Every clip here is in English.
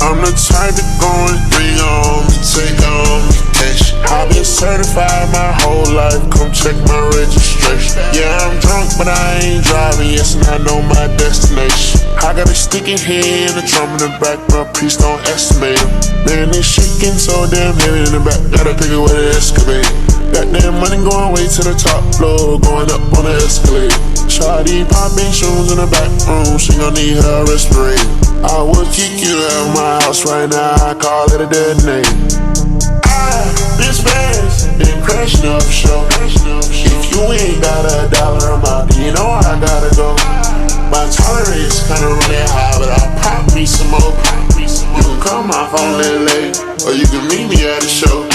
I'm the type to go and bring on me, take on vacation. I've been certified my whole life, come check my registration. Yeah, I'm drunk, but I ain't driving, yes, and I know my destination. I got a sticky head and a drum in the back, but please don't estimate them. Man, they shaking so damn heavy in the back, gotta pick it with an excavator. Got that money going way to the top floor, going up on the escalator. Shawty popping shoes in the back room, she gon' need her respirator. I would kick you out of my house right now, I call it a detonate. This man's been crashing up show. If you ain't got $1 a month, you know I gotta go. My tolerance kinda running high, but I'll pop me some more. You can call my phone a little late, or you can meet me at the show.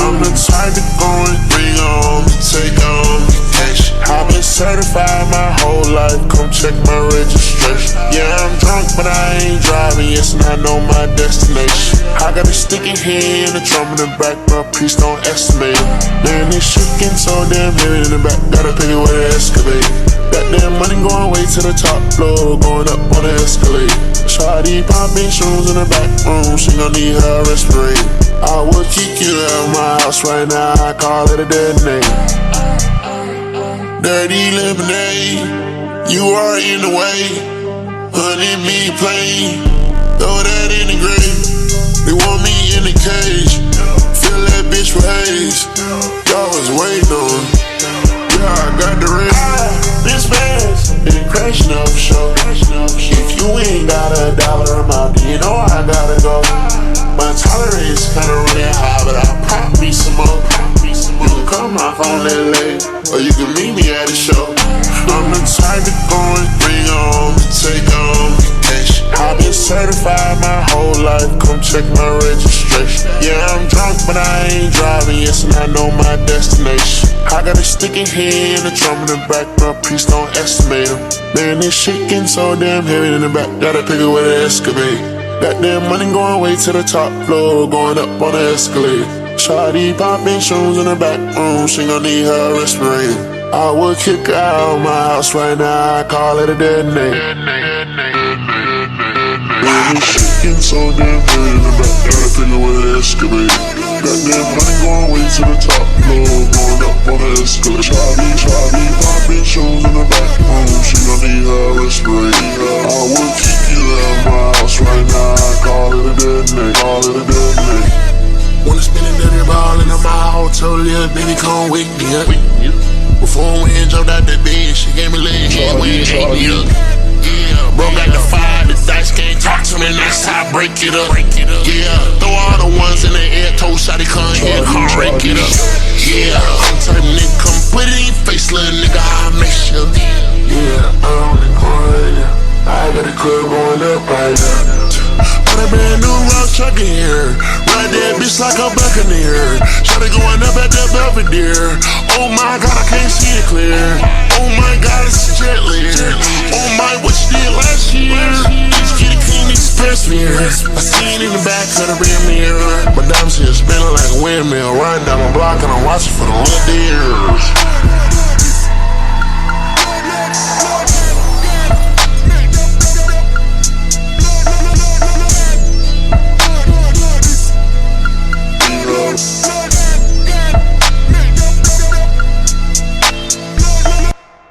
I'm the type to go and bring on me, take on vacation. I've been certified my whole life, come check my registration. Yeah, I'm drunk, but I ain't driving, yes, and I know my destination. I got a sticky head and a drum in the back, but please don't estimate it. Man, they shaking so damn heavy in the back, gotta pick it with an excavator. Got that money going way to the top floor, going up on the escalator. Shawty popping shoes in the back room, she gon' need her respirator. I would kick you out of my house right now, I call it a detonate. Dirty lemonade, you are in the way. Honey, me plain, throw that in the grave. They want me in the cage, fill that bitch with haze. Y'all was waiting on, yeah, I got the ring. This man's been crashing up show. If you ain't got $1 a month, you know I gotta go. My tolerance kinda running high, but I'll pop me some more. You can call my phone a little late, or you can meet me at the show. I'm the type to go and bring on me, take on vacation. I've been certified my whole life, come check my registration. Yeah, I'm drunk, but I ain't driving, yes, and I know my destination. I got a sticky head and a drum in the back, but please don't estimate them. Man, they shaking so damn heavy in the back, gotta pick it with an excavator. Got that money going way to the top floor, going up on the escalator. Shawty popping shoes in the back room, she gon' need her respirator. I would kick her out of my house right now, I call it a detonate. Man, it's shaking so damn heavy in the back, gotta pick it with an excavator. Got that money going way to the top floor, going up on the escalator. Shawty popping shoes in the back room, she gon' need her respirator. I would kick you out of my house right now, I call it a detonate, call it a detonate. Wanna spend a dirty ball in my house, Toliver, baby, come wake me up. Before we jumped out the bed, she gave me a little head when you hate me up. Yeah, broke out the fire, the dice can't talk to me, that's how I break it up. Yeah, throw all the ones in the air, told Shotty come here, come break it up. Yeah, I'm type nigga, come put it in your face, little nigga, I'll make sure. Yeah, I'm on the corner, I got the club going up right now. Got a brand new rock truck in here, ride that bitch like a buccaneer. Shawty going up at the Belvedere. Oh my God, I can't see it clear. Oh my God, it's a jet lit. Oh my, what you did last year? Just get a clean express mirror. I see it in the back of the rear mirror. My diamonds here spinning like a windmill, riding down my block and I'm watching for the little deers.